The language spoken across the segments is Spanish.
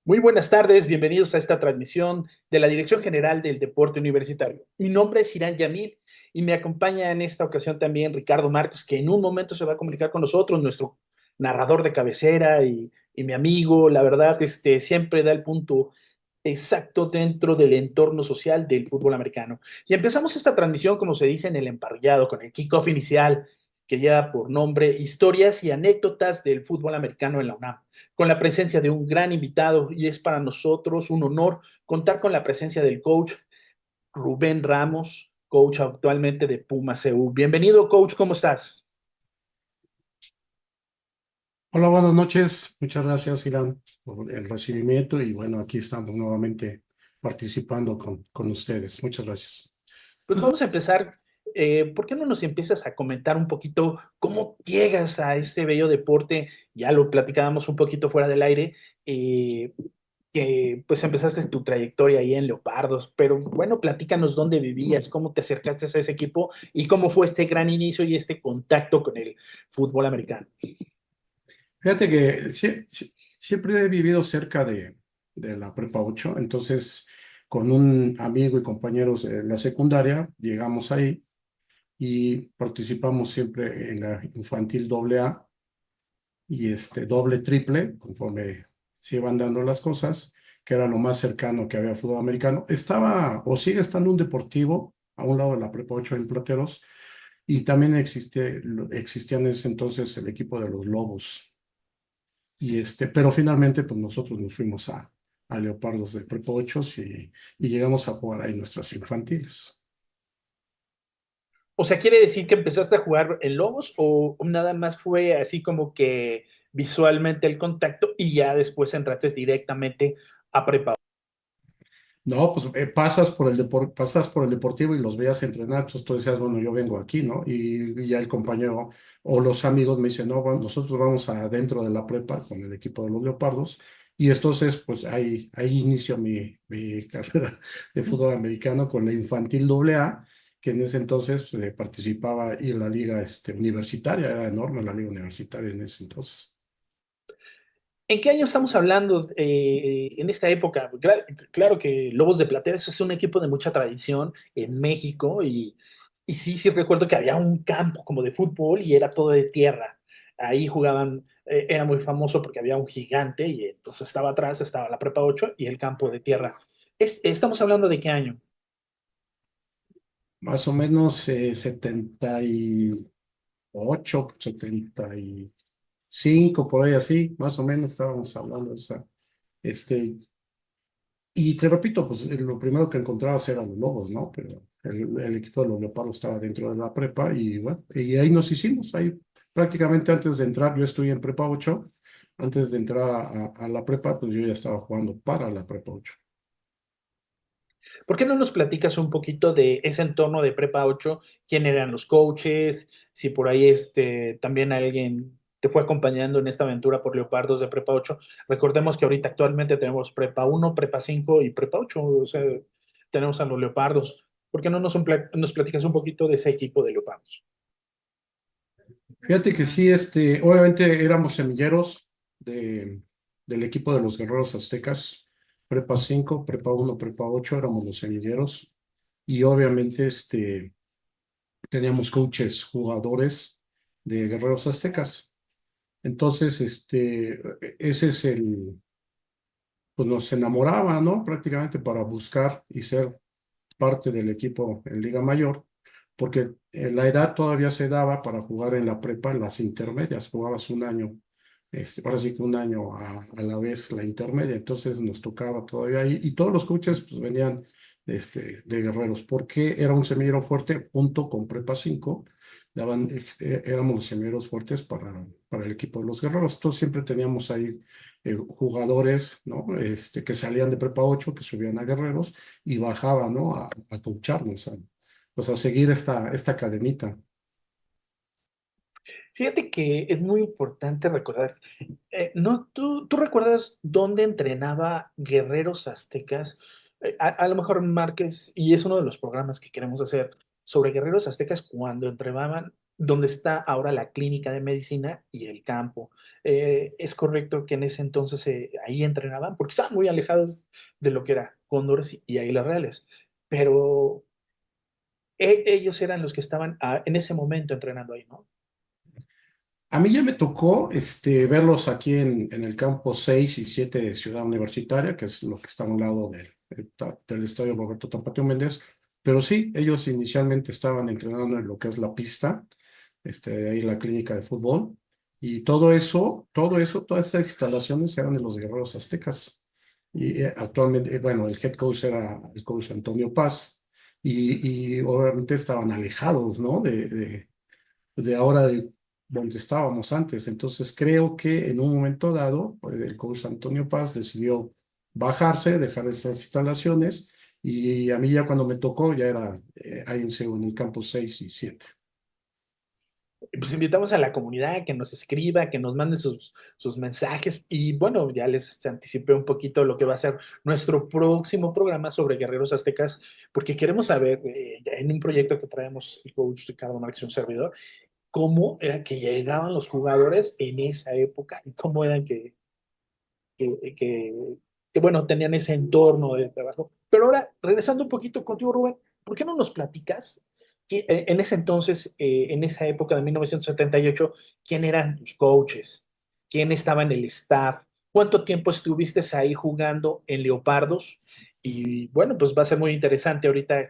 Muy buenas tardes, bienvenidos a esta transmisión de la Dirección General del Deporte Universitario. Mi nombre es Irán Yamil y me acompaña en esta ocasión también Ricardo Marcos, que en un momento se va a comunicar con nosotros, nuestro narrador de cabecera y mi amigo. La verdad, siempre da el punto exacto dentro del entorno social del fútbol americano. Y empezamos esta transmisión, como se dice, en el emparrillado, con el kickoff inicial, que lleva por nombre Historias y anécdotas del fútbol americano en la UNAM, con la presencia de un gran invitado, y es para nosotros un honor contar con la presencia del coach Rubén Ramos, coach actualmente de Pumas CU. Bienvenido, coach, ¿cómo estás? Hola, buenas noches. Muchas gracias, Irán, por el recibimiento y bueno, aquí estamos nuevamente participando con ustedes. Muchas gracias. Pues vamos a empezar. ¿Por qué no nos empiezas a comentar un poquito cómo llegas a este bello deporte? Ya lo platicábamos un poquito fuera del aire, eh, que pues empezaste tu trayectoria ahí en Leopardos, pero bueno, platícanos dónde vivías, cómo te acercaste a ese equipo y cómo fue este gran inicio y este contacto con el fútbol americano. Fíjate que siempre he vivido cerca de la Prepa 8, entonces con un amigo y compañeros de la secundaria llegamos ahí y participamos siempre en la infantil doble A y doble triple, conforme se iban dando las cosas, que era lo más cercano que había fútbol americano. Estaba o sigue estando un deportivo a un lado de la Prepa 8 en Plateros, y también existía en ese entonces el equipo de los Lobos. Pero finalmente, pues nosotros nos fuimos a Leopardos de Prepa 8 y llegamos a jugar ahí nuestras infantiles. O sea, ¿quiere decir que empezaste a jugar en Lobos o nada más fue así como que visualmente el contacto y ya después entraste directamente a prepa? No, pues pasas por el deportivo y los veías entrenar, entonces tú decías, bueno, yo vengo aquí, ¿no? Y ya el compañero o los amigos me dicen, no, bueno, nosotros vamos adentro de la prepa con el equipo de los Leopardos, y entonces, pues ahí inicio mi carrera de fútbol americano con la infantil doble A, que en ese entonces participaba y en la liga universitaria, era enorme la liga universitaria en ese entonces. ¿En qué año estamos hablando en esta época? Claro que Lobos de Plateros es un equipo de mucha tradición en México y sí, sí recuerdo que había un campo como de fútbol y era todo de tierra. Ahí jugaban, era muy famoso porque había un gigante y entonces estaba atrás, estaba la Prepa 8 y el campo de tierra. ¿Estamos hablando de qué año? Más o menos 78, 75, por ahí así, más o menos estábamos hablando de esa. Este, y te repito, pues lo primero que encontrabas eran los Lobos, ¿no? Pero el equipo de los Leopardos estaba dentro de la prepa y bueno, y ahí nos hicimos, ahí prácticamente antes de entrar, yo estuve en prepa 8, antes de entrar a la prepa, pues yo ya estaba jugando para la prepa 8. ¿Por qué no nos platicas un poquito de ese entorno de Prepa 8? ¿Quién eran los coaches? Si por ahí también alguien te fue acompañando en esta aventura por Leopardos de Prepa 8. Recordemos que ahorita actualmente tenemos Prepa 1, Prepa 5 y Prepa 8. O sea, tenemos a los Leopardos. ¿Por qué no nos platicas un poquito de ese equipo de Leopardos? Fíjate que sí, obviamente éramos semilleros del equipo de los Guerreros Aztecas, Prepa 5, Prepa 1, Prepa 8, éramos los semilleros. Y obviamente teníamos coaches, jugadores de Guerreros Aztecas. Entonces, ese es pues nos enamoraba, ¿no? Prácticamente para buscar y ser parte del equipo en Liga Mayor, porque la edad todavía se daba para jugar en la prepa, en las intermedias, jugabas un año, ahora sí que un año a la vez la intermedia, entonces nos tocaba todavía ahí, y todos los coaches pues, venían de Guerreros, porque era un semillero fuerte junto con Prepa 5, éramos los semilleros fuertes para el equipo de los Guerreros, entonces siempre teníamos ahí jugadores, ¿no? Que salían de Prepa 8, que subían a Guerreros y bajaban, ¿no? A coacharnos, pues a seguir esta cadenita. Fíjate que es muy importante recordar, ¿no? ¿Tú recuerdas dónde entrenaba Guerreros Aztecas? A lo mejor Márquez, y es uno de los programas que queremos hacer sobre Guerreros Aztecas cuando entrenaban. donde está ahora la clínica de medicina y el campo. ¿Es correcto que en ese entonces ahí entrenaban? Porque estaban muy alejados de lo que era Cóndores y Águilas Reales, pero ellos eran los que estaban en ese momento entrenando ahí, ¿no? A mí ya me tocó verlos aquí en el campo 6 y 7 de Ciudad Universitaria, que es lo que está a un lado del estadio Roberto Tapatío Méndez. Pero sí, ellos inicialmente estaban entrenando en lo que es la pista, ahí la clínica de fútbol. Y todas esas instalaciones eran de los Guerreros Aztecas. Y actualmente, bueno, el head coach era el coach Antonio Paz. Y obviamente estaban alejados, ¿no? De ahora de donde estábamos antes. Entonces creo que en un momento dado, pues, el coach Antonio Paz decidió bajarse, dejar esas instalaciones y a mí ya cuando me tocó ya era ahí en CEU, en el campus 6 y 7. Pues invitamos a la comunidad que nos escriba, que nos mande sus mensajes y bueno, ya les anticipé un poquito lo que va a ser nuestro próximo programa sobre guerreros aztecas, porque queremos saber en un proyecto que traemos el coach Ricardo Márquez, un servidor, cómo era que llegaban los jugadores en esa época y cómo eran que, que, bueno, tenían ese entorno de trabajo. Pero ahora, regresando un poquito contigo, Rubén, ¿por qué no nos platicas en ese entonces, en esa época de 1978, quién eran tus coaches? ¿Quién estaba en el staff? ¿Cuánto tiempo estuviste ahí jugando en Leopardos? Y bueno, pues va a ser muy interesante ahorita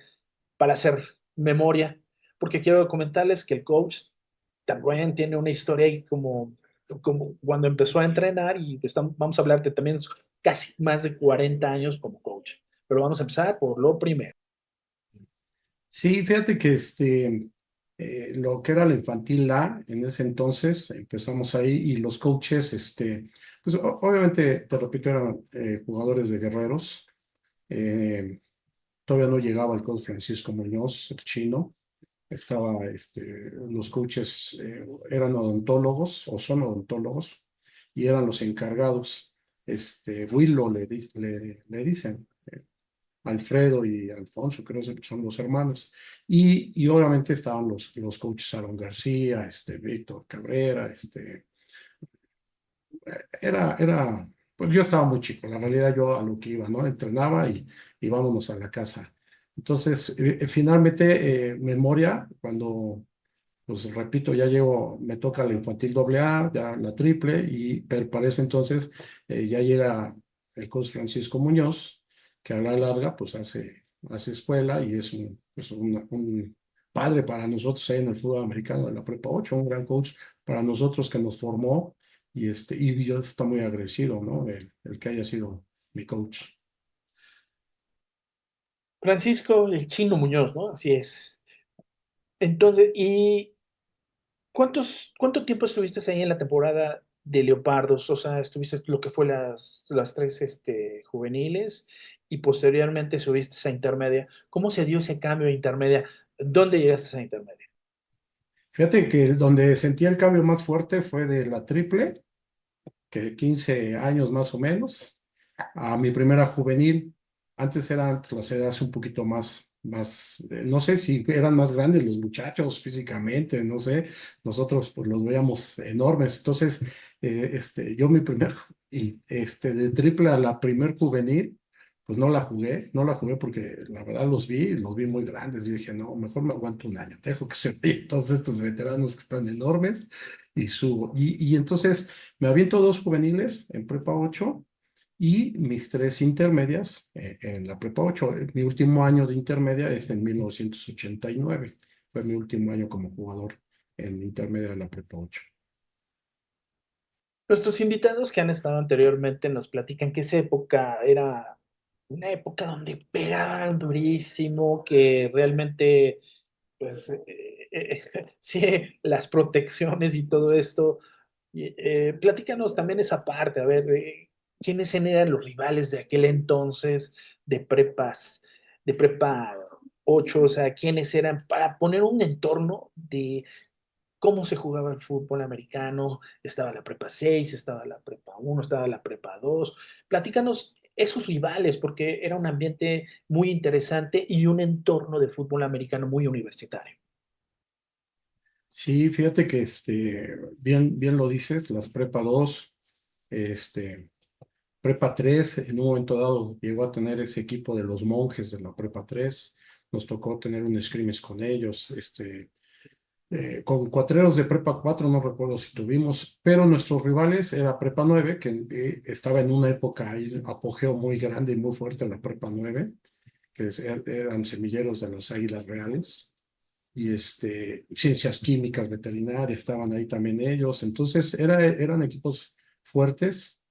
para hacer memoria, porque quiero comentarles que el coach también tiene una historia ahí como cuando empezó a entrenar y vamos a hablarte también casi más de 40 años como coach. Pero vamos a empezar por lo primero. Sí, fíjate que lo que era la infantil A en ese entonces, empezamos ahí y los coaches, pues obviamente, te repito, eran jugadores de Guerreros. Eh, Todavía no llegaba el coach Francisco Muñoz, el chino. Los coaches eran odontólogos o son odontólogos y eran los encargados. Willo le dicen, Alfredo y Alfonso, creo que son los hermanos. Y obviamente estaban los coaches Aaron García, Víctor Cabrera, pues yo estaba muy chico, la realidad yo a lo que iba, ¿no? Entrenaba y vámonos a la casa. Entonces, finalmente, memoria, cuando, pues repito, ya llego, me toca la infantil doble A, ya la triple, y pero para ese entonces ya llega el coach Francisco Muñoz, que a la larga, pues hace escuela y es un padre para nosotros ahí en el fútbol americano de la Prepa 8, un gran coach para nosotros que nos formó y yo está muy agradecido, ¿no? El que haya sido mi coach. Francisco el Chino Muñoz, ¿no? Así es. Entonces, ¿y cuánto tiempo estuviste ahí en la temporada de Leopardos? O sea, estuviste lo que fue las tres juveniles y posteriormente subiste a intermedia. ¿Cómo se dio ese cambio a intermedia? ¿Dónde llegaste a intermedia? Fíjate que donde sentí el cambio más fuerte fue de la triple, que 15 años más o menos, a mi primera juvenil. Antes eran las edades un poquito no sé si eran más grandes los muchachos físicamente, no sé, nosotros pues los veíamos enormes. Entonces, yo de triple a la primer juvenil, pues no la jugué porque la verdad los vi muy grandes. Yo dije, no, mejor me aguanto un año, dejo que se vayan todos estos veteranos que están enormes y subo. Y entonces me aviento dos juveniles en prepa 8 y mis tres intermedias en la prepa 8. Mi último año de intermedia es en 1989. Fue mi último año como jugador en intermedia de la prepa 8. Nuestros invitados que han estado anteriormente nos platican que esa época era una época donde pegaban durísimo, que realmente, pues, sí, las protecciones y todo esto. Platícanos también esa parte, a ver, ¿quiénes eran los rivales de aquel entonces de prepa 8? O sea, quiénes eran para poner un entorno de cómo se jugaba el fútbol americano? Estaba la prepa 6, estaba la prepa 1, estaba la prepa 2. Platícanos esos rivales, porque era un ambiente muy interesante y un entorno de fútbol americano muy universitario. Sí, fíjate que bien lo dices, las prepa 2, este, prepa 3 en un momento dado llegó a tener ese equipo de los monjes de la prepa 3. Nos tocó tener un scrimmage con ellos, con cuatreros de prepa 4 no recuerdo si tuvimos, pero nuestros rivales era prepa 9 que estaba en una época ahí, apogeo muy grande y muy fuerte la prepa 9 eran semilleros de las Águilas Reales, y ciencias químicas, veterinarias, estaban ahí también ellos. Entonces eran equipos fuertes.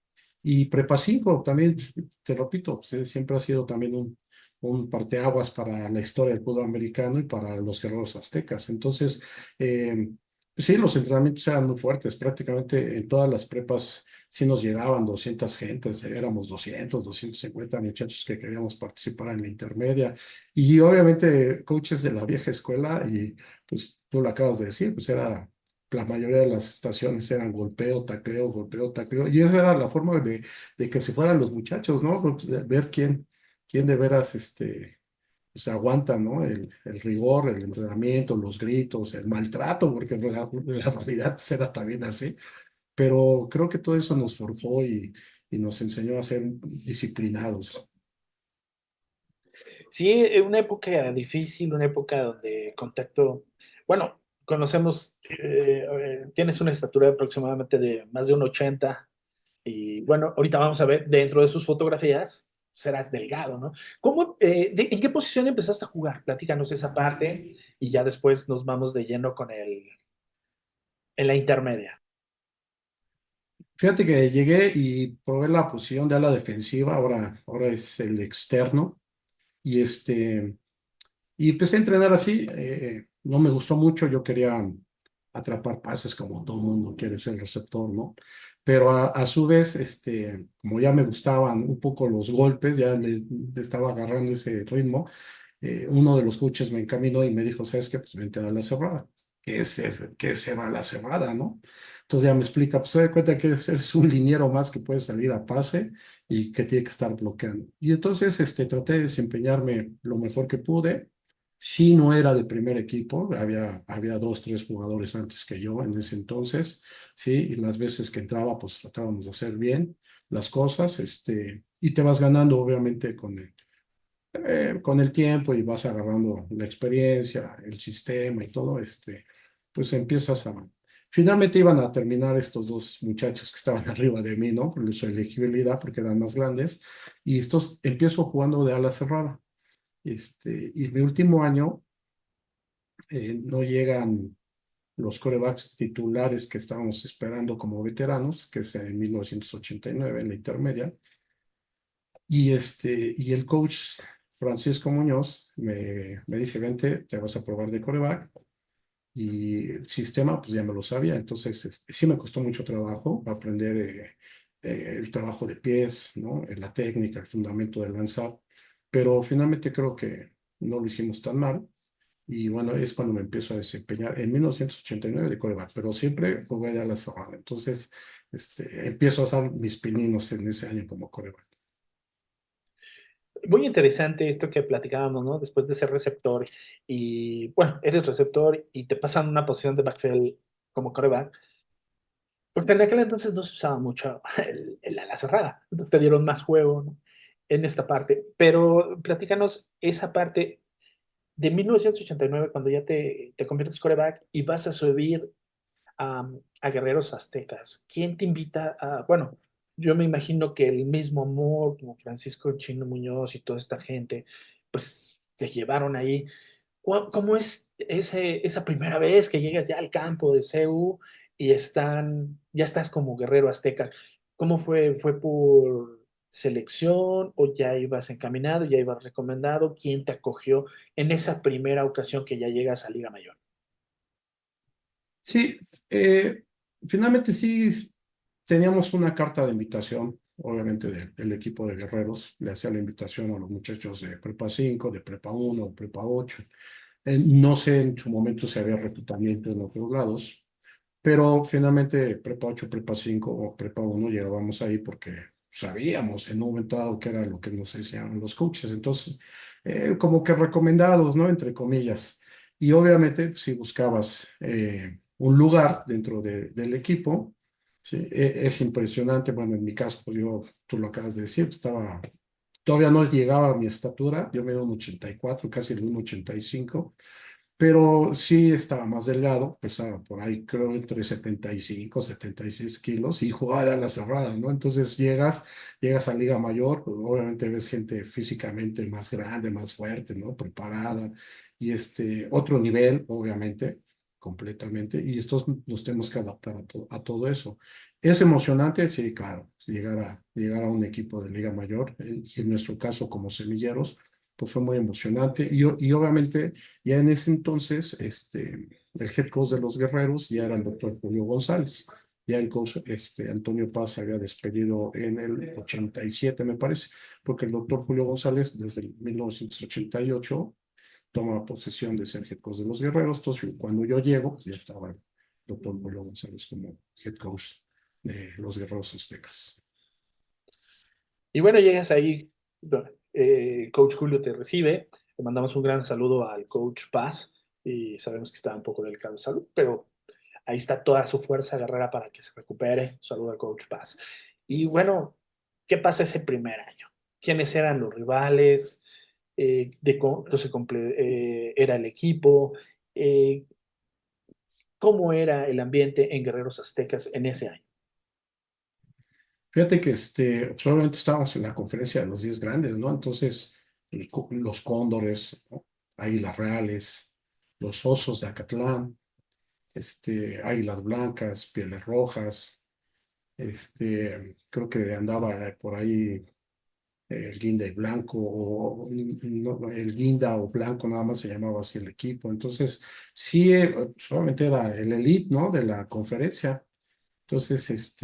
Y Prepa 5 también, te repito, pues, siempre ha sido también un parteaguas para la historia del fútbol americano y para los guerreros aztecas. Entonces, pues sí, los entrenamientos eran muy fuertes. Prácticamente en todas las prepas sí nos llegaban 200 gentes, éramos 250 muchachos que queríamos participar en la intermedia. Y obviamente coaches de la vieja escuela, y pues tú lo acabas de decir, pues era la mayoría de las estaciones eran golpeo, tacleo, y esa era la forma de que se fueran los muchachos, ¿no? Pues, ver quién de veras pues, aguanta, ¿no? El rigor, el entrenamiento, los gritos, el maltrato, porque la realidad era también así, pero creo que todo eso nos forjó y nos enseñó a ser disciplinados. Sí, una época difícil, una época donde contacto, bueno, conocemos, tienes una estatura aproximadamente de más de 1,80 y bueno, ahorita vamos a ver dentro de sus fotografías, serás delgado, ¿no? ¿En qué posición empezaste a jugar? Platícanos esa parte y ya después nos vamos de lleno en la intermedia. Fíjate que llegué y probé la posición de ala defensiva, ahora es el externo, y y empecé a entrenar así. No me gustó mucho, yo quería atrapar pases como todo el mundo quiere ser receptor, ¿no? Pero a su vez, como ya me gustaban un poco los golpes, ya le estaba agarrando ese ritmo. Uno de los coaches me encaminó y me dijo, ¿sabes qué? Pues vente a la cerrada. ¿Qué es ser a la cerrada, no? Entonces ya me explica, pues se da cuenta que es un liniero más que puede salir a pase y que tiene que estar bloqueando. Y entonces traté de desempeñarme lo mejor que pude. Sí, no era de primer equipo, había dos, tres jugadores antes que yo en ese entonces, sí, y las veces que entraba, pues tratábamos de hacer bien las cosas, y te vas ganando obviamente con el tiempo y vas agarrando la experiencia, el sistema y todo, pues empiezas a... Finalmente iban a terminar estos dos muchachos que estaban arriba de mí, ¿no? Por su elegibilidad, porque eran más grandes, y estos empiezo jugando de ala cerrada. Y mi último año no llegan los corebacks titulares que estábamos esperando como veteranos, que es en 1989 en la intermedia. Y el coach Francisco Muñoz me dice, vente, te vas a probar de coreback. Y el sistema, pues ya me lo sabía. Entonces, sí me costó mucho trabajo aprender el trabajo de pies, ¿no? La técnica, el fundamento de lanzar. Pero finalmente creo que no lo hicimos tan mal. Y bueno, es cuando me empiezo a desempeñar en 1989 de coreback, pero siempre jugué a la sabana. Entonces, empiezo a hacer mis pininos en ese año como coreback. Muy interesante esto que platicábamos, ¿no? Después de ser receptor y, bueno, eres receptor y te pasan una posición de backfield como coreback, porque en aquel entonces no se usaba mucho el ala cerrada, entonces te dieron más juego, ¿no? En esta parte, pero platícanos esa parte de 1989 cuando ya te conviertes coreback y vas a subir a Guerreros Aztecas. ¿Quién te invita a, bueno, yo me imagino que el mismo amor, como Francisco Chino Muñoz y toda esta gente, pues te llevaron ahí? ¿Cómo es esa primera vez que llegas ya al campo de CEU y ya estás como guerrero azteca? ¿Cómo fue? ¿Fue por selección o ya ibas encaminado, ya ibas recomendado? ¿Quién te acogió en esa primera ocasión que ya llegas a Liga Mayor? Sí, finalmente sí teníamos una carta de invitación, obviamente del equipo de guerreros. Le hacía la invitación a los muchachos de Prepa 5, de Prepa 1, Prepa 8. No sé en su momento si había reclutamiento en otros lados, pero finalmente Prepa 8, Prepa 5 o Prepa 1 llegábamos ahí porque sabíamos en un momento dado que era lo que nos decían los coaches. Entonces, como que recomendados, ¿no? Entre comillas. Y obviamente, si buscabas un lugar dentro del equipo, sí, es impresionante. Bueno, en mi caso, pues yo, tú lo acabas de decir, todavía no llegaba a mi estatura, yo mido un 84, casi el 1,85, pero sí estaba más delgado, pesaba por ahí, creo, entre 75, 76 kilos y jugaba a la cerrada, ¿no? Entonces llegas a Liga Mayor, pues obviamente ves gente físicamente más grande, más fuerte, ¿no? Preparada y otro nivel, obviamente, completamente, y estos nos tenemos que adaptar a todo eso. ¿Es emocionante? Sí, claro, llegar a un equipo de Liga Mayor, y en nuestro caso como semilleros, pues fue muy emocionante y obviamente ya en ese entonces, el head coach de los Guerreros ya era el doctor Julio González. Ya el coach, Antonio Paz se había despedido en el 87, me parece, porque el doctor Julio González, desde el 1988, toma posesión de ser head coach de los Guerreros. Entonces, cuando yo llego, pues ya estaba el doctor Julio González como head coach de los Guerreros Aztecas. Y bueno, llegas ahí, Coach Julio te recibe, le mandamos un gran saludo al Coach Paz y sabemos que está un poco delicado de salud, pero ahí está toda su fuerza guerrera para que se recupere. Saludo al Coach Paz. Y bueno, ¿qué pasa ese primer año? ¿Quiénes eran los rivales? Entonces, era el equipo. Eh, ¿Cómo era el ambiente en Guerreros Aztecas en ese año? Fíjate que solamente estábamos en la conferencia de los 10 grandes, ¿no? Entonces, los cóndores, ¿no? Águilas Reales, los osos de Acatlán, águilas blancas, pieles rojas, creo que andaba por ahí el guinda y blanco, o no, el guinda o blanco, nada más se llamaba así el equipo. Entonces, sí, solamente era el elite, ¿no? De la conferencia. Entonces,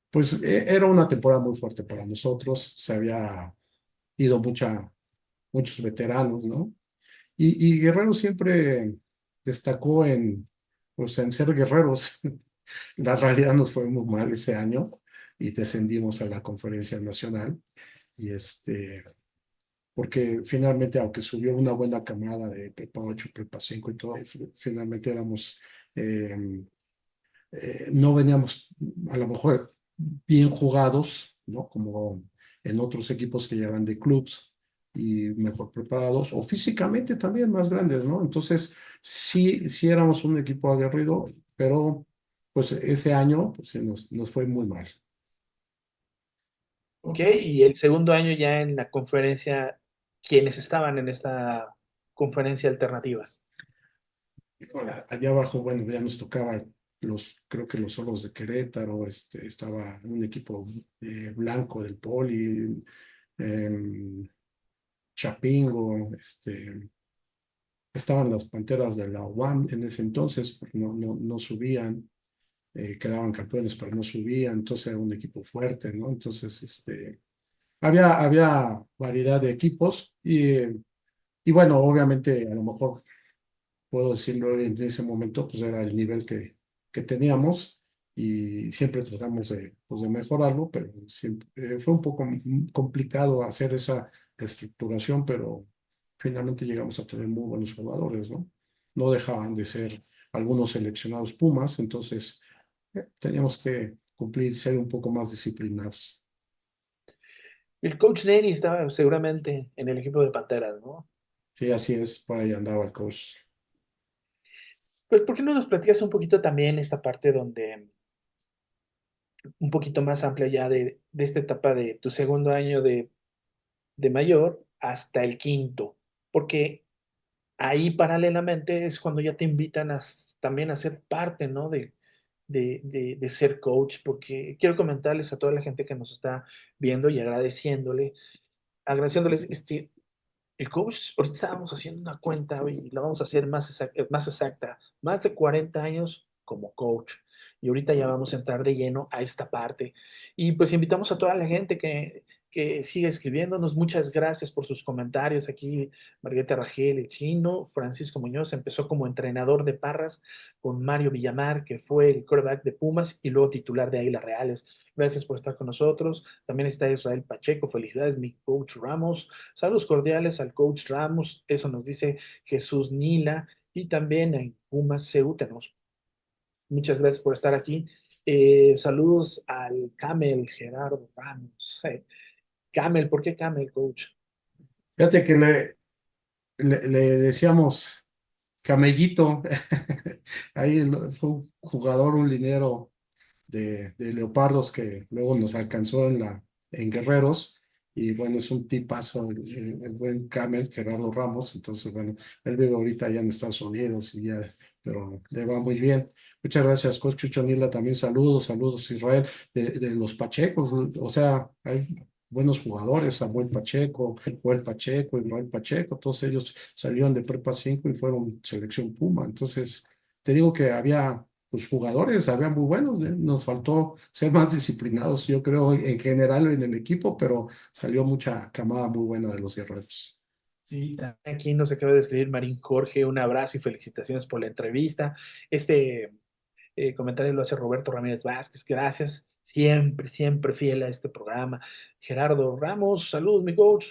pues era una temporada muy fuerte para nosotros, se había ido muchos veteranos, ¿no? Y Guerrero siempre destacó pues, en ser guerreros. La realidad nos fue muy mal ese año y descendimos a la conferencia nacional. Y porque finalmente, aunque subió una buena camada de Prepa 8, Prepa 5 y todo, finalmente eh, no veníamos a lo mejor bien jugados, ¿no? Como en otros equipos que llegan de clubs y mejor preparados, o físicamente también más grandes, ¿no? Entonces, sí éramos un equipo aguerrido, pero pues ese año pues, nos fue muy mal. Ok, y el segundo año ya en la conferencia, ¿quiénes estaban en esta conferencia alternativa? Ahora, allá abajo, bueno, ya nos tocaba creo que los Solos de Querétaro, estaba un equipo blanco del Poli, em, Chapingo, estaban las Panteras de la UAM en ese entonces, porque no subían, quedaban campeones, pero no subían, entonces era un equipo fuerte, ¿no? Entonces, había variedad de equipos y bueno, obviamente, a lo mejor puedo decirlo en ese momento, pues era el nivel que teníamos y siempre tratamos pues, de mejorarlo, pero fue un poco complicado hacer esa estructuración, pero finalmente llegamos a tener muy buenos jugadores, ¿no? No dejaban de ser algunos seleccionados Pumas, entonces teníamos que cumplir, ser un poco más disciplinados. El coach Neri estaba seguramente en el equipo de Panteras, ¿no? Sí, así es, por ahí andaba el coach. Pues, ¿por qué no nos platicas un poquito también esta parte donde, un poquito más amplia ya de esta etapa de tu segundo año de mayor hasta el quinto? Porque ahí paralelamente es cuando ya te invitan también a ser parte, ¿no? De ser coach, porque quiero comentarles a toda la gente que nos está viendo y agradeciéndoles, el coach, ahorita estábamos haciendo una cuenta y la vamos a hacer más exacta, más de 40 años como coach. Y ahorita ya vamos a entrar de lleno a esta parte. Y pues invitamos a toda la gente que siga escribiéndonos. Muchas gracias por sus comentarios aquí. Margarita Rangel, el chino, Francisco Muñoz empezó como entrenador de Parras con Mario Villamar, que fue el quarterback de Pumas y luego titular de Águilas Reales. Gracias por estar con nosotros. También está Israel Pacheco. Felicidades, mi coach Ramos. Saludos cordiales al coach Ramos. Eso nos dice Jesús Nila. Y también en Pumas CU tenemos. Muchas gracias por estar aquí. Saludos al Camel Gerardo Ramos. Camel, ¿por qué Camel, coach? Fíjate que le decíamos Camellito. Ahí fue un jugador, un liniero de Leopardos que luego nos alcanzó en Guerreros. Y bueno, es un tipazo el buen Camel, Gerardo Ramos. Entonces, bueno, él vive ahorita allá en Estados Unidos y ya, pero le va muy bien. Muchas gracias, Coach Chucho Nila. También saludos Israel, de los Pachecos. O sea, hay buenos jugadores, Samuel Pacheco, Joel Pacheco, Israel Pacheco, todos ellos salieron de Prepa 5 y fueron selección Puma. Entonces, te digo que había los jugadores, había muy buenos, ¿eh? Nos faltó ser más disciplinados, yo creo, en general en el equipo, pero salió mucha camada muy buena de los guerreros. Sí, aquí nos acaba de escribir Marín Jorge, un abrazo y felicitaciones por la entrevista. Este comentario lo hace Roberto Ramírez Vázquez, gracias, siempre, siempre fiel a este programa. Gerardo Ramos, saludos, mi coach.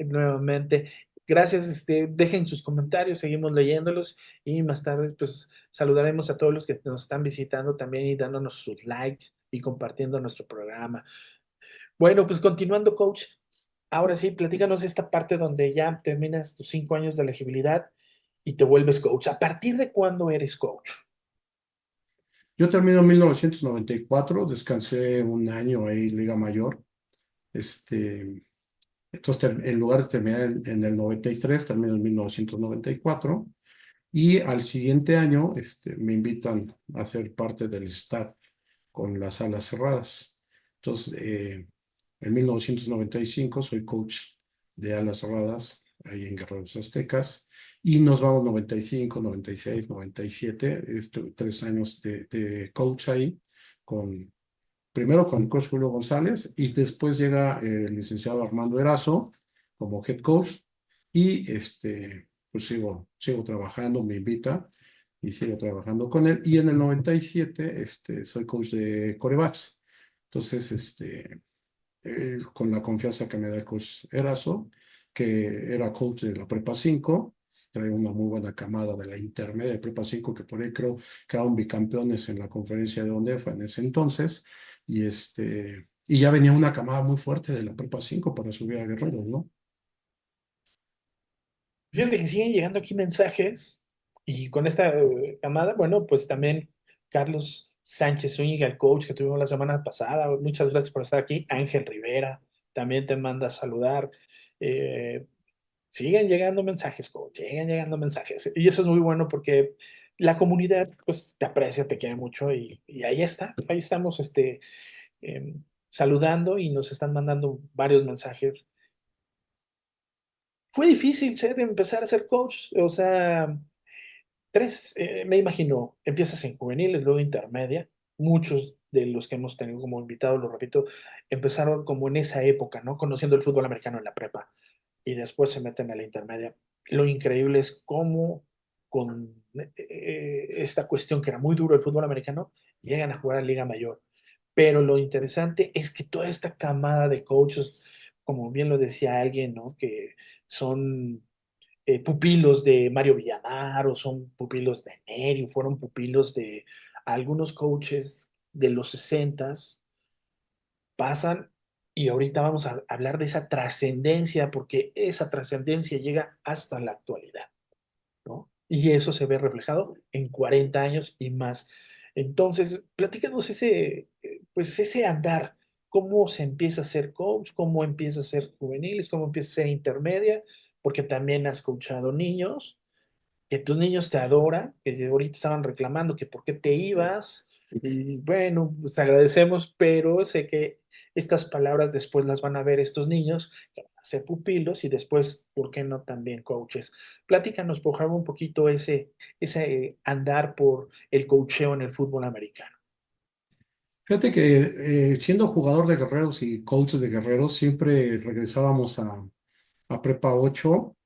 Nuevamente, gracias, dejen sus comentarios, seguimos leyéndolos y más tarde, pues, saludaremos a todos los que nos están visitando también y dándonos sus likes y compartiendo nuestro programa. Bueno, pues continuando, coach, ahora sí, platícanos esta parte donde ya terminas tus 5 años de elegibilidad y te vuelves coach. ¿A partir de cuándo eres coach? Yo termino en 1994, descansé un año ahí, Liga Mayor. Este, entonces, en lugar de terminar en el 93, termino en 1994. Y al siguiente año me invitan a ser parte del staff con las alas cerradas. Entonces, en 1995 soy coach de alas cerradas ahí en Guerreros Aztecas y nos vamos 95, 96, 97, 3 años de coach ahí, primero con el coach Julio González y después llega el licenciado Armando Erazo como head coach y pues sigo trabajando, me invita y sigo trabajando con él. Y en el 97 soy coach de corebacks. Entonces, con la confianza que me da el coach Erazo, que era coach de la Prepa 5, trae una muy buena camada de la intermedia de Prepa 5, que por ahí creo que quedaron bicampeones en la conferencia de ONDEFA en ese entonces, y ya venía una camada muy fuerte de la Prepa 5 para subir a Guerreros, ¿no? Fíjate que siguen llegando aquí mensajes y con esta llamada, bueno, pues también Carlos Sánchez Zúñiga, el coach que tuvimos la semana pasada, muchas gracias por estar aquí. Ángel Rivera también te manda a saludar. Eh, Siguen llegando mensajes, coach, siguen llegando mensajes. Y eso es muy bueno porque la comunidad, pues, te aprecia, te quiere mucho y ahí está, ahí estamos, saludando y nos están mandando varios mensajes. Fue difícil empezar a ser coach, o sea, me imagino, empiezas en juveniles, luego intermedia. Muchos de los que hemos tenido como invitados, lo repito, empezaron como en esa época, ¿no? Conociendo el fútbol americano en la prepa y después se meten a la intermedia. Lo increíble es cómo con esta cuestión que era muy duro el fútbol americano, llegan a jugar a Liga Mayor. Pero lo interesante es que toda esta camada de coaches, como bien lo decía alguien, ¿no? Que son pupilos de Mario Villamar o son pupilos de Neri, fueron pupilos de algunos coaches de los 60, pasan y ahorita vamos a hablar de esa trascendencia porque esa trascendencia llega hasta la actualidad, ¿no? Y eso se ve reflejado en 40 años y más. Entonces, platícanos pues ese andar, cómo se empieza a ser coach, cómo empieza a ser juveniles, cómo empieza a ser intermedia, porque también has coachado niños, que tus niños te adoran, que ahorita estaban reclamando que por qué te ibas, y bueno, pues agradecemos, pero sé que estas palabras después las van a ver estos niños, que van a ser pupilos y después, ¿por qué no también coaches? Platícanos, por favor, un poquito ese andar por el coacheo en el fútbol americano. Fíjate que siendo jugador de Guerreros y coach de Guerreros, siempre regresábamos a Prepa 8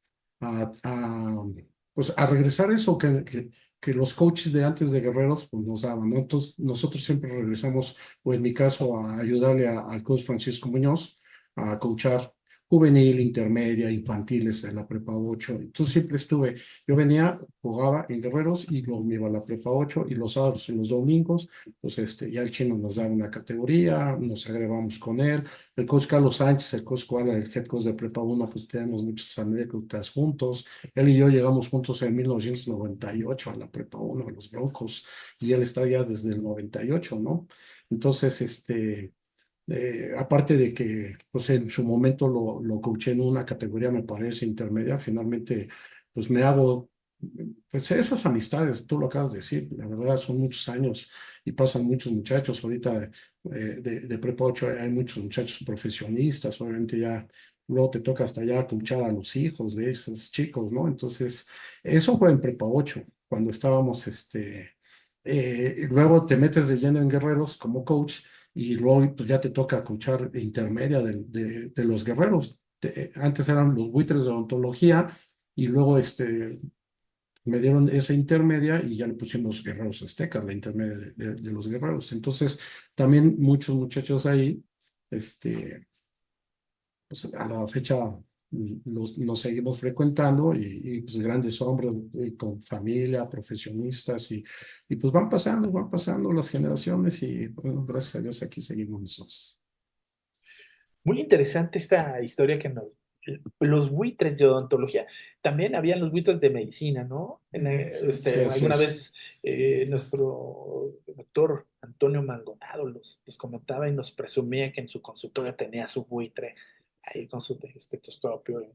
a, a, pues a regresar eso que los coaches de antes de Guerreros pues, nos daban, ¿no? Entonces nosotros siempre regresamos, o en mi caso, a ayudarle al coach Francisco Muñoz a coachar juvenil, intermedia, infantiles en la Prepa 8. Entonces siempre estuve, yo venía, jugaba en Guerreros y luego me iba a la Prepa 8 y los sábados y los domingos, pues ya el chino nos daba una categoría, nos agregamos con él. El coach Carlos Sánchez, el coach Koala, el head coach de Prepa 1, pues tenemos muchas anécdotas juntos. Él y yo llegamos juntos en 1998 a la Prepa 1, a los Broncos, y él está ya desde el 98, ¿no? Entonces, aparte de que pues en su momento lo coaché en una categoría, me parece, intermedia, finalmente pues me hago pues esas amistades, tú lo acabas de decir, la verdad son muchos años y pasan muchos muchachos. Ahorita de Prepa 8 hay muchos muchachos profesionistas, obviamente ya luego te toca hasta ya coachar a los hijos de esos chicos, ¿no? Entonces, eso fue en Prepa 8 cuando estábamos, luego te metes de lleno en Guerreros como coach y luego pues, ya te toca coachar intermedia de los guerreros. Antes eran los buitres de odontología y luego me dieron esa intermedia y ya le pusimos guerreros aztecas, la intermedia de los guerreros. Entonces, también muchos muchachos ahí, este, pues a la fecha nos seguimos frecuentando pues grandes hombres con familia, profesionistas y pues van pasando las generaciones y bueno, gracias a Dios aquí seguimos nosotros. Muy interesante esta historia que nos... Los buitres de odontología. También habían los buitres de medicina, ¿no? Sí, así Alguna es. vez nuestro doctor Antonio Maldonado los comentaba y nos presumía que en su consultorio tenía su buitre ahí con su estetoscopio.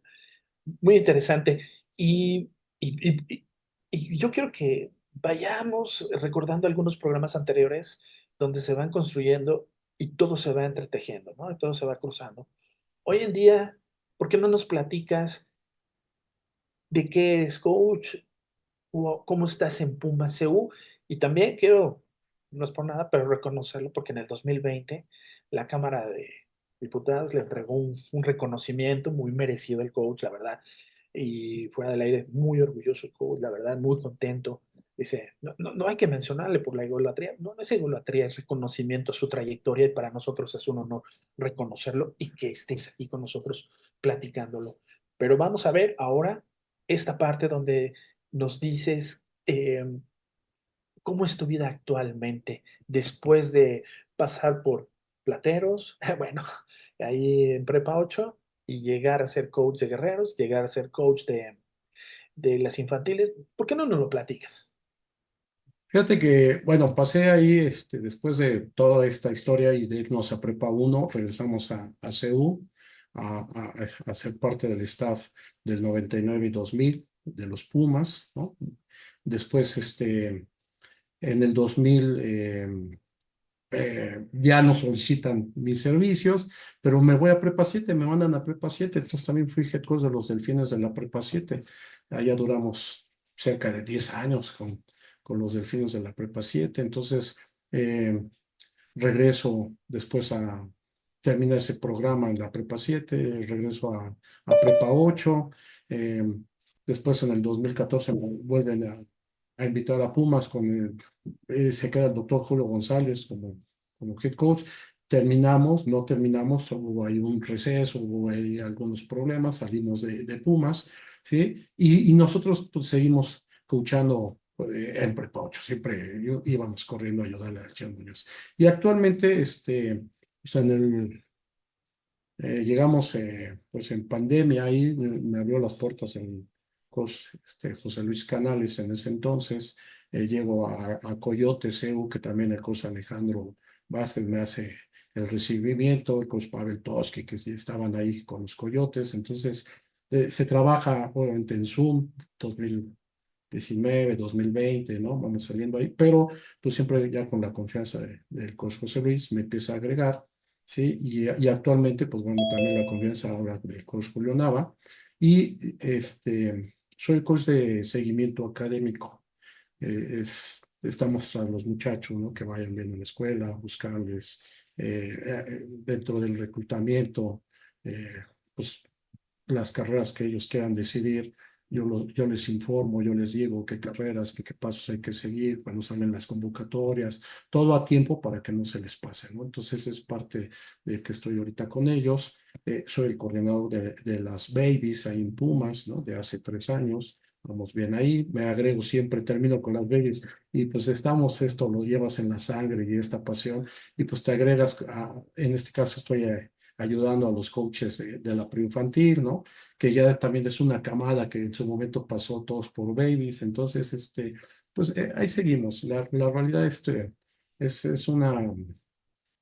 Muy interesante. Y, y yo quiero que vayamos recordando algunos programas anteriores donde se van construyendo y todo se va entretejiendo, ¿no? Y todo se va cruzando. Hoy en día, ¿por qué no nos platicas de qué eres coach o cómo estás en Pumas CU? Y también quiero, no es por nada, pero reconocerlo porque en el 2020 la Cámara de Diputados le entregó un reconocimiento muy merecido al coach, la verdad. Y fuera del aire, muy orgulloso el coach, la verdad, muy contento. Dice, no hay que mencionarle por la idolatría, no es idolatría, es reconocimiento a su trayectoria y para nosotros es un honor reconocerlo y que estés aquí con nosotros platicándolo. Pero vamos a ver ahora esta parte donde nos dices cómo es tu vida actualmente después de pasar por Plateros, bueno, ahí en Prepa 8 y llegar a ser coach de guerreros, llegar a ser coach de las infantiles. ¿Por qué no nos lo platicas? Fíjate que, bueno, pasé ahí después de toda esta historia y de irnos a Prepa 1, regresamos a CU a ser parte del staff del 99 y 2000 de los Pumas, ¿no? Después, en el 2000, ya no solicitan mis servicios, pero me voy a Prepa 7, me mandan a Prepa 7, entonces también fui head coach de los Delfines de la Prepa 7. Allá duramos cerca de 10 años con los Delfines de la Prepa 7, entonces eh, regreso después terminar ese programa en la Prepa 7, regreso a Prepa 8, eh, después en el 2014 me vuelven a invitar a Pumas se queda el doctor Julio González como head coach. Terminamos, no terminamos, hubo ahí un receso, hubo ahí algunos problemas, salimos de Pumas, ¿sí? Y nosotros pues, seguimos coachando en Prepa 8, siempre íbamos corriendo a ayudarle a Chema Muñoz. Y actualmente, pues llegamos pues en pandemia ahí, me abrió las puertas el José Luis Canales en ese entonces, llego a Coyote CEU, que también el coach Alejandro Vázquez me hace el recibimiento, el coach Pavel Toski, que sí estaban ahí con los Coyotes, entonces se trabaja obviamente en Zoom 2019, 2020, ¿no? Vamos saliendo ahí, pero pues siempre ya con la confianza del coach José Luis me empieza a agregar. ¿Sí? Y actualmente, pues bueno, también la confianza ahora del coach Julio Nava. Y soy coach de seguimiento académico. estamos tras los muchachos, ¿no? Que vayan bien a la escuela, buscarles dentro del reclutamiento, eh, pues las carreras que ellos quieran decidir. Yo les informo, yo les digo qué carreras, qué pasos hay que seguir, cuando salen las convocatorias, todo a tiempo para que no se les pase, ¿no? Entonces es parte de que estoy ahorita con ellos. Soy el coordinador de las babies ahí en Pumas, ¿no? De hace 3 años. Vamos bien ahí, me agrego siempre, termino con las babies y pues estamos, esto lo llevas en la sangre y esta pasión y pues te agregas, en este caso estoy ayudando a los coaches de la preinfantil, ¿no? Que ya también es una camada que en su momento pasó todos por babies, entonces, pues ahí seguimos. La realidad es una,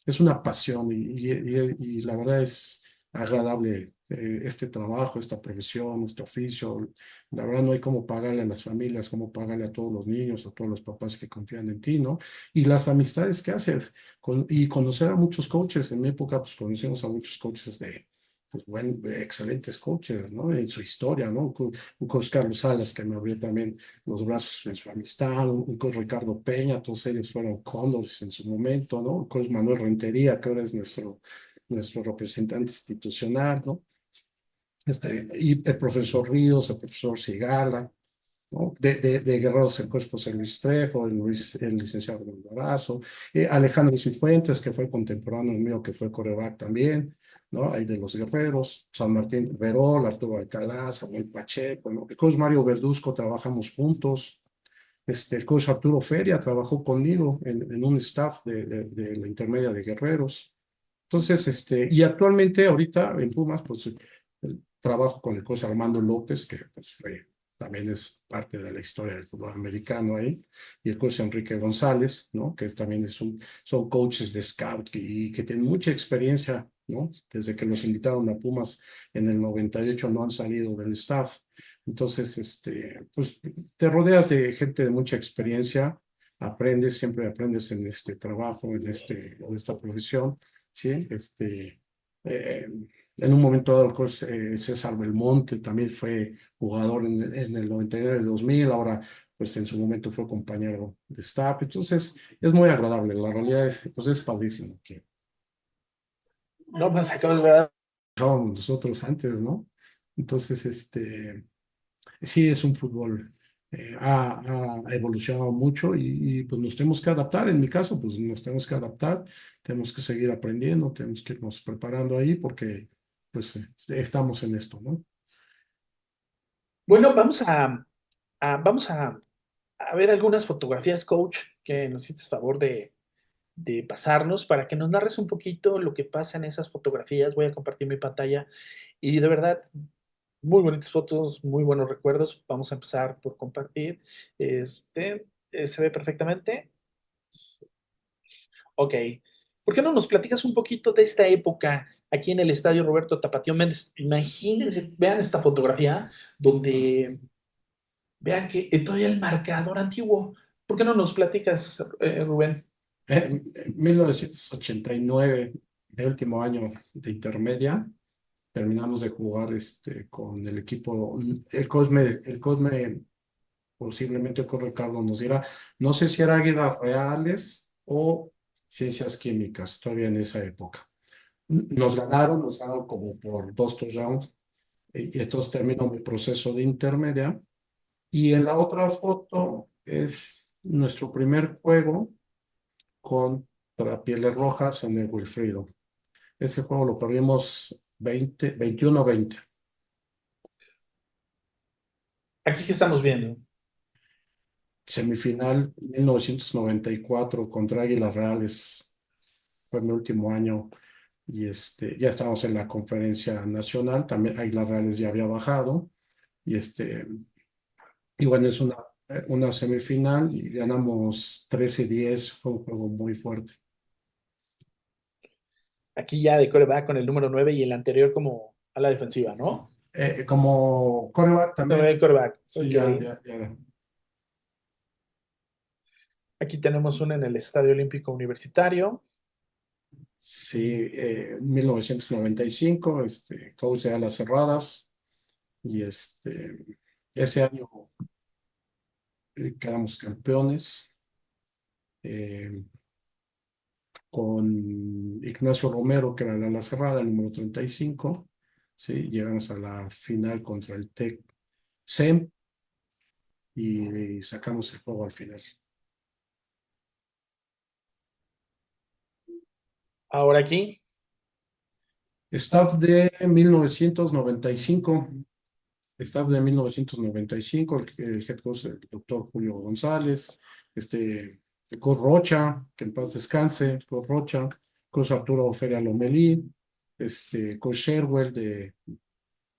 es una pasión y la verdad es agradable este trabajo, esta profesión, este oficio. La verdad no hay cómo pagarle a las familias, cómo pagarle a todos los niños, a todos los papás que confían en ti, ¿no? Y las amistades que haces y conocer a muchos coaches. En mi época, pues conocimos a muchos coaches pues, excelentes coaches, ¿no? En su historia, ¿no? Un coach Carlos Salas que me abrió también los brazos en su amistad, un coach Ricardo Peña, todos ellos fueron cóndores en su momento, ¿no? Un coach Manuel Rentería, que ahora es nuestro representante institucional, ¿no? Y el profesor Ríos, el profesor Sigala, ¿no? De Guerreros, el coach José Luis Trejo, el licenciado Alvarazo, Alejandro Cifuentes, que fue contemporáneo mío, que fue coreback también, ¿no? Ahí de los Guerreros, San Martín Verón, Arturo Alcalá, Samuel Pacheco, ¿no? El coach Mario Verduzco, trabajamos juntos, el coach Arturo Feria trabajó conmigo en un staff de la intermedia de Guerreros. Entonces, y actualmente, ahorita en Pumas, pues trabajo con el coach Armando López, que pues también es parte de la historia del fútbol americano ahí, y el coach Enrique González, ¿no? Que también son coaches de scout y que tienen mucha experiencia, ¿no? Desde que los invitaron a Pumas en el 98 no han salido del staff. Entonces, pues te rodeas de gente de mucha experiencia, aprendes, siempre aprendes en este trabajo, en esta profesión. ¿Sí? Eh, en un momento dado, pues, César Belmonte también fue jugador en el 99-2000, ahora pues en su momento fue compañero de staff, entonces es muy agradable, la realidad pues es padrísimo que No, pues acabas de dar. jugábamos nosotros antes, ¿no? Entonces, sí es un fútbol, ha evolucionado mucho pues nos tenemos que adaptar. En mi caso, pues nos tenemos que adaptar, tenemos que seguir aprendiendo, tenemos que irnos preparando ahí porque pues estamos en esto, ¿no? Bueno, vamos a ver algunas fotografías, coach, que nos hiciste favor de pasarnos para que nos narres un poquito lo que pasa en esas fotografías. Voy a compartir mi pantalla y de verdad, muy bonitas fotos, muy buenos recuerdos. Vamos a empezar por compartir. ¿Se ve perfectamente? Ok. ¿Por qué no nos platicas un poquito de esta época aquí en el Estadio Roberto Tapatío Méndez? Imagínense, vean esta fotografía donde vean que todavía el marcador antiguo. ¿Por qué no nos platicas, Rubén? En 1989, el último año de intermedia, terminamos de jugar con el equipo, el Cosme posiblemente con Ricardo nos dirá, no sé si era Águilas Reales o Ciencias Químicas, todavía en esa época. Nos ganaron como por 2 touchdowns, y entonces terminó mi proceso de intermedia. Y en la otra foto es nuestro primer juego contra Pieles Rojas en el Wilfrido. Ese juego lo perdimos 21-20. Aquí que estamos viendo. Semifinal 1994 contra Águilas Reales, fue mi último año y ya estábamos en la conferencia nacional, también Águilas Reales ya había bajado y y bueno, es una semifinal y ganamos 13-10, fue un juego muy fuerte. Aquí ya de coreback con el número 9 y el anterior como a la defensiva, ¿no? Como coreback también, El coreback. sí, Ok. ya. Aquí tenemos uno en el Estadio Olímpico Universitario. Sí, 1995, coach de alas cerradas y ese año quedamos campeones. eh, con Ignacio Romero, que era la ala cerrada, el número 35. ¿Sí? Llegamos a la final contra el Tec SEM y sacamos el juego al final. Ahora aquí, Staff de 1995. Staff de 1995, el head coach, el doctor Julio González, el coach Rocha, que en paz descanse, el coach Rocha, coach Arturo Feria Lomelí, coach Sherwell de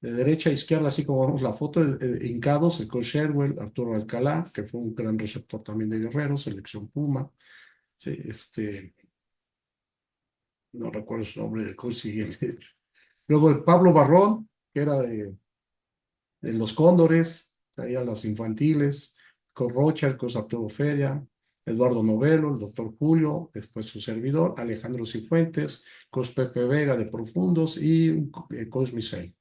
derecha a izquierda, así como vemos la foto, hincados, el coach Sherwell, Arturo Alcalá, que fue un gran receptor también de Guerrero, selección Puma, sí, no recuerdo su nombre del coach siguiente. Luego el Pablo Barrón, que era de los Cóndores, traía las infantiles, con Rocha, el coach Arturo Feria, Eduardo Novelo, el doctor Julio, después su servidor, Alejandro Cifuentes, coach Pepe Vega de Profundos y coach Misael.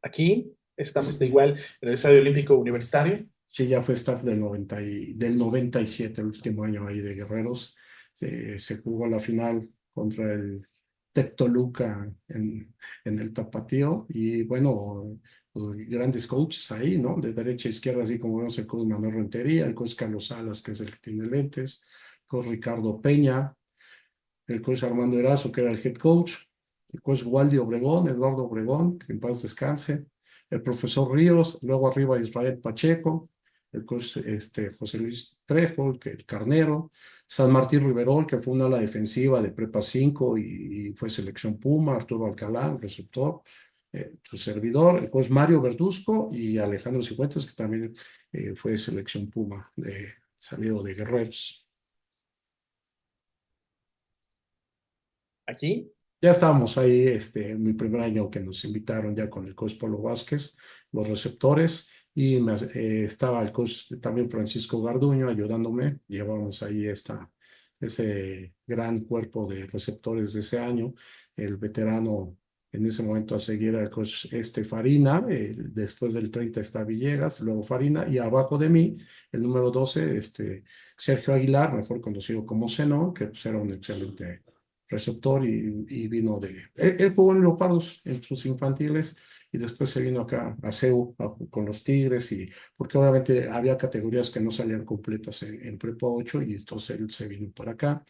aquí estamos de igual en el Estadio Olímpico Universitario. Sí, ya fue staff del 97, el último año ahí de Guerreros. Se jugó la final contra el Tec Toluca en el Tapatío. Y bueno, pues, grandes coaches ahí, ¿no? De derecha a izquierda, así como vemos el coach Manuel Rentería, el coach Carlos Salas, que es el que tiene lentes, el coach Ricardo Peña, el coach Armando Erazo, que era el head coach, el coach Waldi Obregón, Eduardo Obregón, que en paz descanse, el profesor Ríos, luego arriba Israel Pacheco, el coach José Luis Trejo, el Carnero, San Martín Riverol, que fue una ala defensiva de Prepa 5 y fue selección Puma, Arturo Alcalá, el receptor, su servidor, el coach Mario Verduzco y Alejandro Cifuentes, que también fue selección Puma, salido de Guerreros. Aquí, Ya estábamos ahí, en mi primer año que nos invitaron ya con el coach Polo Vázquez, los receptores, y estaba el coach también Francisco Garduño ayudándome. Llevábamos ahí ese gran cuerpo de receptores de ese año. El veterano en ese momento a seguir era el coach Farina, después del 30 está Villegas, luego Farina, y abajo de mí, el número 12, Sergio Aguilar, mejor conocido como Zenón, que pues, era un excelente receptor y vino él jugó en Leopardos en sus infantiles y después se vino acá a CEU con los Tigres y porque obviamente había categorías que no salían completas en Prepa 8 y entonces él se vino para acá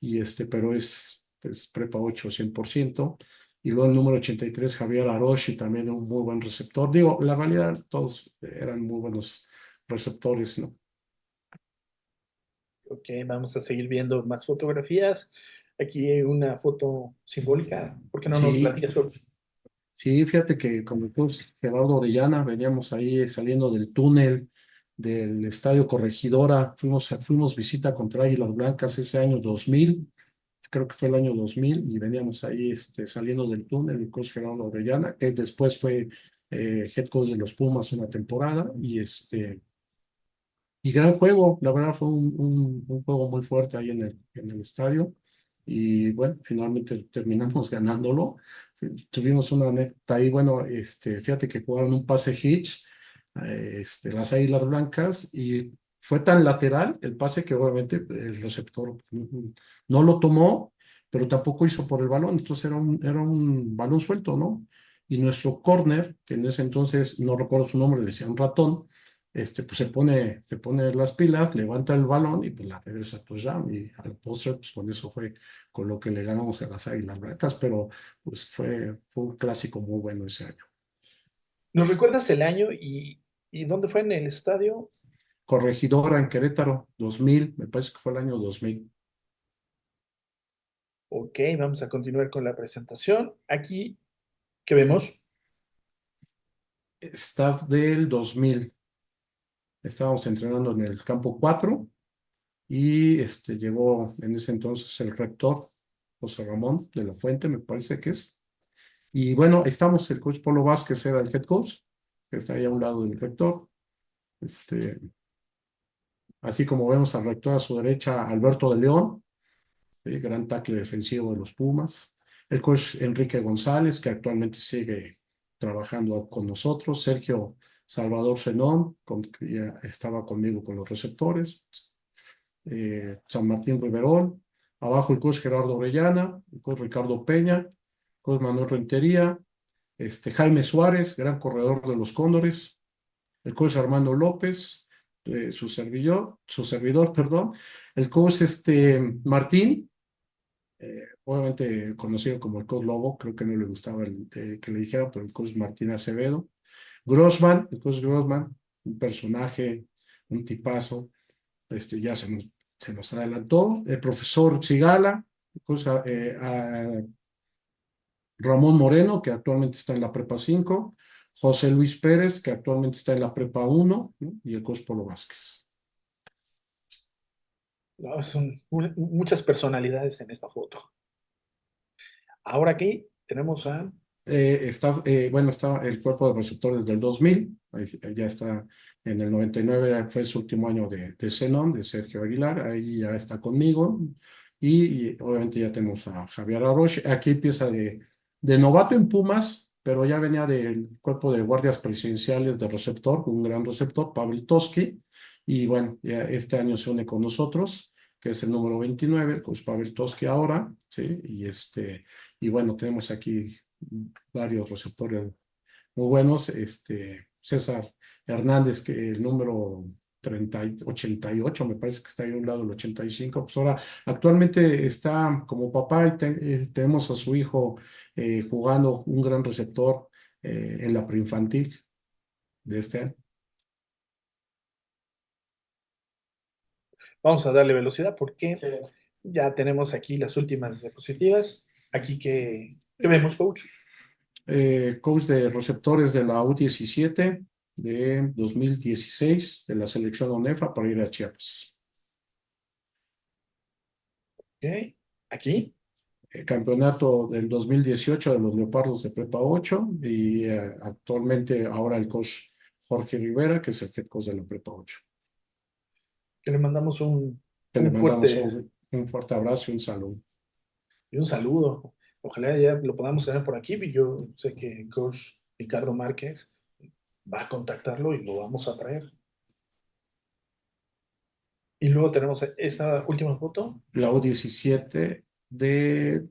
y pero es Prepa 8 100%. Y luego el número 83, Javier Aroshi, también un muy buen receptor. Digo, la realidad, todos eran muy buenos receptores, ¿no? ok, vamos a seguir viendo más fotografías. Aquí hay una foto simbólica. ¿Por qué no nos Sí, platicas sobre? sí, fíjate que como pues Gerardo Orellana, veníamos ahí saliendo del túnel del Estadio Corregidora, fuimos visita contra Águilas Blancas ese año 2000, creo que fue el año 2000, y veníamos ahí saliendo del túnel, el coach Gerardo Orellana, que después fue head coach de los Pumas una temporada, y gran juego, la verdad fue un juego muy fuerte ahí en el estadio. Y bueno, finalmente terminamos ganándolo. Tuvimos una anécdota ahí, bueno, fíjate que jugaron un pase hitch, las Águilas Blancas, y fue tan lateral el pase que obviamente el receptor no lo tomó, pero tampoco hizo por el balón. Entonces era un balón suelto, ¿no? Y nuestro corner, que en ese entonces no recuerdo su nombre, le decían Ratón, pues se pone las pilas, levanta el balón y pues la regresa a touchdown. Y al postre, pues con eso fue con lo que le ganamos a las Águilas Blancas, pero pues fue un clásico muy bueno ese año. ¿Nos recuerdas el año y dónde fue en el estadio? Corregidora en Querétaro, 2000, me parece que fue el año 2000. Ok, vamos a continuar con la presentación. Aquí, ¿qué vemos? Staff del 2000. Estábamos entrenando en el campo 4 y llegó en ese entonces el rector, José Ramón de la Fuente, me parece que es. Y bueno, estamos, el coach Polo Vázquez era el head coach, que está ahí a un lado del rector. Este, Así como vemos al rector a su derecha, Alberto de León, gran tackle defensivo de los Pumas. El coach Enrique González, que actualmente sigue trabajando con nosotros. Sergio Salvador Zenón, que ya estaba conmigo con los receptores, San Martín Riverol, abajo el coach Gerardo Orellana, el coach Ricardo Peña, el coach Manuel Rentería, Jaime Suárez, gran corredor de los Cóndores, el coach Armando López, su servidor, perdón, el coach Martín, obviamente conocido como el coach Lobo, creo que no le gustaba que le dijera, pero el coach Martín Acevedo, Grossman, el coach Grossman, un personaje, un tipazo, ya se nos adelantó, el profesor Cigala, el coach, Ramón Moreno, que actualmente está en la Prepa 5, José Luis Pérez, que actualmente está en la Prepa 1, ¿no? Y el coach Polo Vázquez. No, son muchas personalidades en esta foto. Ahora aquí tenemos a... Bueno, está el cuerpo de receptores del 2000, ahí ya está en el 99, fue su último año de Zenón, de Sergio Aguilar, ahí ya está conmigo, y obviamente ya tenemos a Javier Aroche, aquí empieza de novato en Pumas, pero ya venía del cuerpo de guardias presidenciales de receptor, un gran receptor, Pavel Toski, y bueno, ya este año se une con nosotros, que es el número 29, pues Pavel Toski ahora, ¿sí? Y bueno, tenemos aquí varios receptores muy buenos. César Hernández, que el número 88 me parece que está ahí a un lado el 85, pues ahora actualmente está como papá y tenemos a su hijo jugando un gran receptor en la preinfantil de este año. Vamos a darle velocidad porque sí, ya tenemos aquí las últimas diapositivas. Aquí que vemos, coach. Coach de receptores de la U17 de 2016 de la selección ONEFA para ir a Chiapas. Okay. Aquí. Campeonato del 2018 de los Leopardos de Prepa 8 y actualmente ahora el coach Jorge Rivera, que es el head coach de la Prepa 8. Que le mandamos Que le mandamos fuerte, un fuerte abrazo y un saludo. y un saludo. Ojalá ya lo podamos tener por aquí. Y yo sé que el coach Ricardo Márquez va a contactarlo y lo vamos a traer. Y luego tenemos esta última foto. La U17 de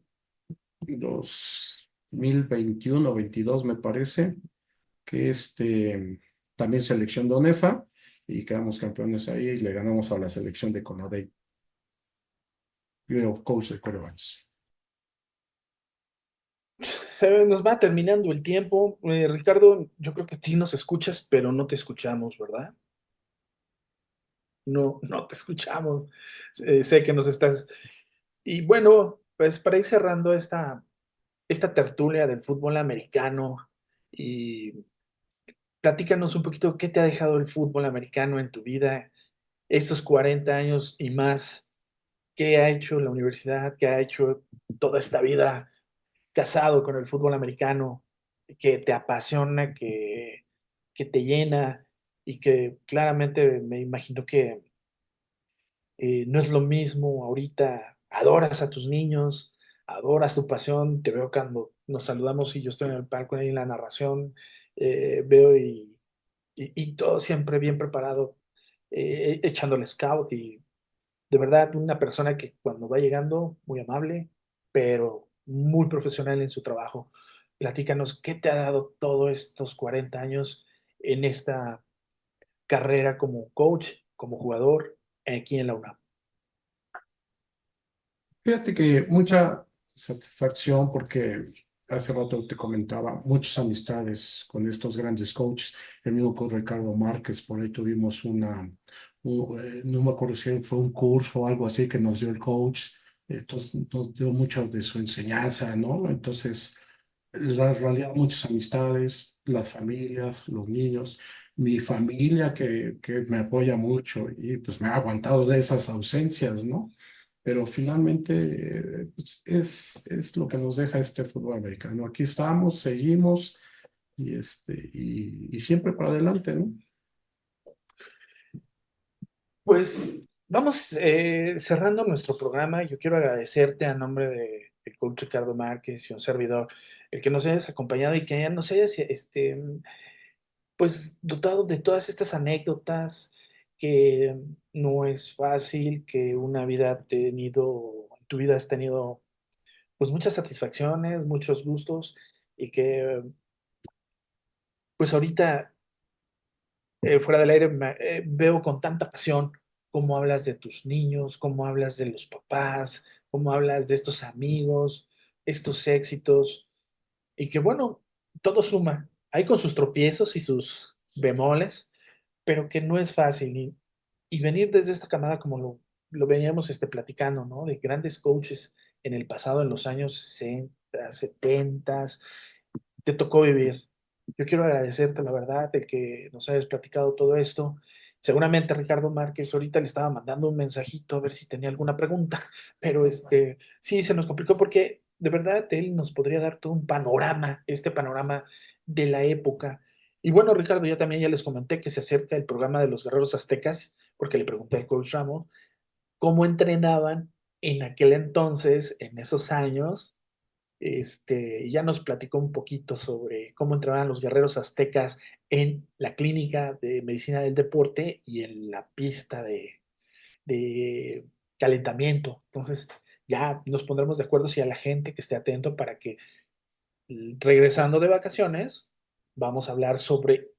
2021-22 me parece, que también selección de ONEFA y quedamos campeones ahí y le ganamos a la selección de Conadey. Yo coach de corebacks. Nos va terminando el tiempo. Ricardo, yo creo que sí nos escuchas, pero no te escuchamos, ¿verdad? No, no te escuchamos. Sé que nos estás... Y bueno, pues para ir cerrando esta tertulia del fútbol americano, y platícanos un poquito qué te ha dejado el fútbol americano en tu vida, estos 40 años y más, qué ha hecho la universidad, qué ha hecho toda esta vida casado con el fútbol americano, que te apasiona, que te llena y que claramente me imagino que no es lo mismo ahorita, adoras a tus niños, adoras tu pasión, te veo cuando nos saludamos y yo estoy en el palco ahí en la narración, veo y todo siempre bien preparado, echándole scout y de verdad una persona que cuando va llegando, muy amable, pero muy profesional en su trabajo. Platícanos, ¿qué te ha dado todos estos 40 años en esta carrera como coach, como jugador, aquí en la UNAM? Fíjate que mucha satisfacción porque hace rato te comentaba, muchas amistades con estos grandes coaches, el mismo con Ricardo Márquez, por ahí tuvimos no me acuerdo si fue un curso o algo así que nos dio el coach, entonces nos dio mucho de su enseñanza, ¿no? Entonces, la realidad, muchas amistades, las familias, los niños, mi familia que me apoya mucho y pues me ha aguantado de esas ausencias, ¿no? Pero finalmente pues, es lo que nos deja este fútbol americano. Aquí estamos, seguimos y siempre para adelante, ¿no? Pues vamos cerrando nuestro programa. Yo quiero agradecerte a nombre del coach Ricardo Márquez y un servidor, el que nos hayas acompañado y que nos hayas pues dotado de todas estas anécdotas que no es fácil, que una vida ha tenido, tu vida has tenido pues muchas satisfacciones, muchos gustos y que pues ahorita fuera del aire veo con tanta pasión cómo hablas de tus niños, cómo hablas de los papás, cómo hablas de estos amigos, estos éxitos y que bueno, todo suma, hay con sus tropiezos y sus bemoles, pero que no es fácil y venir desde esta camada como lo veníamos platicando, ¿no? De grandes coaches en el pasado, en los años 60, 70, te tocó vivir. Yo quiero agradecerte, la verdad, de que nos hayas platicado todo esto. Seguramente Ricardo Márquez ahorita le estaba mandando un mensajito a ver si tenía alguna pregunta, pero sí, se nos complicó porque de verdad él nos podría dar todo un panorama, este panorama de la época. Y bueno, Ricardo, yo también ya les comenté que se acerca el programa de los Guerreros Aztecas, porque le pregunté al coach Ramos cómo entrenaban en aquel entonces, en esos años, ya nos platicó un poquito sobre cómo entrenaban los guerreros aztecas en la clínica de medicina del deporte y en la pista de calentamiento. Entonces, ya nos pondremos de acuerdo si a la gente que esté atento para que regresando de vacaciones, vamos a hablar sobre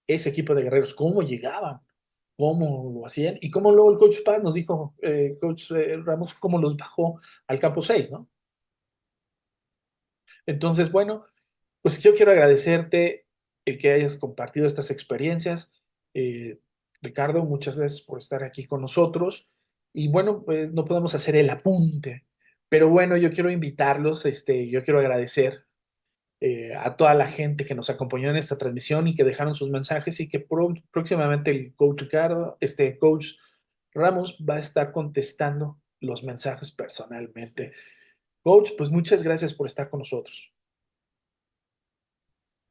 ese equipo de guerreros, cómo llegaban, cómo lo hacían y cómo luego el coach Paz nos dijo, coach Ramos, cómo los bajó al campo 6, ¿no? Entonces, bueno, pues yo quiero agradecerte el que hayas compartido estas experiencias. Eh, Ricardo, muchas gracias por estar aquí con nosotros. Y bueno, pues no podemos hacer el apunte, pero bueno, yo quiero invitarlos, yo quiero agradecer a toda la gente que nos acompañó en esta transmisión y que dejaron sus mensajes y que próximamente el coach Ricardo, coach Ramos va a estar contestando los mensajes personalmente. Coach, pues muchas gracias por estar con nosotros.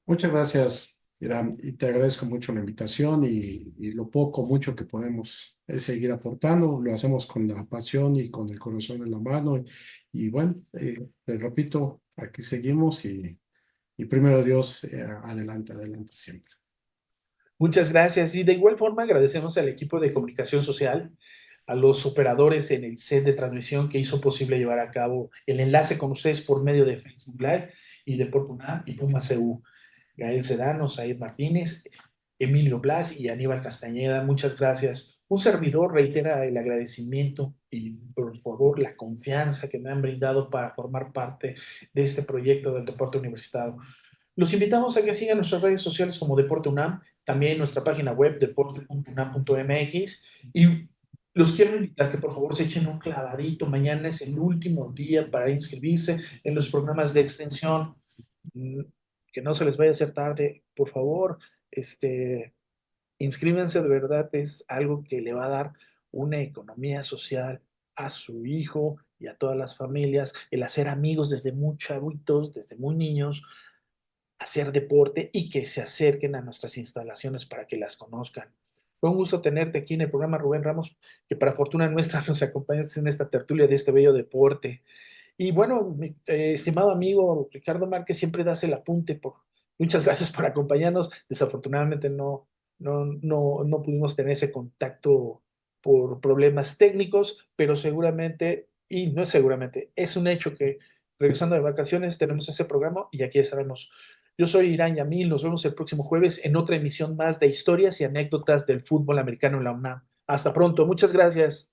Muchas gracias, Irán, y te agradezco mucho la invitación y lo poco, mucho que podemos seguir aportando, lo hacemos con la pasión y con el corazón en la mano. Y bueno, te repito, aquí seguimos y primero Dios, adelante, adelante siempre. Muchas gracias. Y de igual forma agradecemos al equipo de comunicación social, a los operadores en el set de transmisión que hizo posible llevar a cabo el enlace con ustedes por medio de Facebook Live y de Portuná y Puma CU. Gael Sedano, Said Martínez, Emilio Blas y Aníbal Castañeda, muchas gracias. Un servidor reitera el agradecimiento y por favor la confianza que me han brindado para formar parte de este proyecto del deporte universitario. Los invitamos a que sigan nuestras redes sociales como Deporte UNAM, también nuestra página web deporte.unam.mx y los quiero invitar a que por favor se echen un clavadito. Mañana es el último día para inscribirse en los programas de extensión. Mm, que no se les vaya a hacer tarde, por favor, inscríbanse, de verdad es algo que le va a dar una economía social a su hijo y a todas las familias, el hacer amigos desde muy chavitos, desde muy niños, hacer deporte y que se acerquen a nuestras instalaciones para que las conozcan. Fue un gusto tenerte aquí en el programa, Rubén Ramos, que para fortuna nuestra nos acompañas en esta tertulia de este bello deporte. Y bueno, mi estimado amigo Ricardo Márquez, siempre das el apunte. Muchas gracias por acompañarnos. Desafortunadamente no pudimos tener ese contacto por problemas técnicos, pero seguramente, y no es seguramente, es un hecho que regresando de vacaciones tenemos ese programa y aquí estaremos. Yo soy Irán Yamil, nos vemos el próximo jueves en otra emisión más de historias y anécdotas del fútbol americano en la UNAM. Hasta pronto, muchas gracias.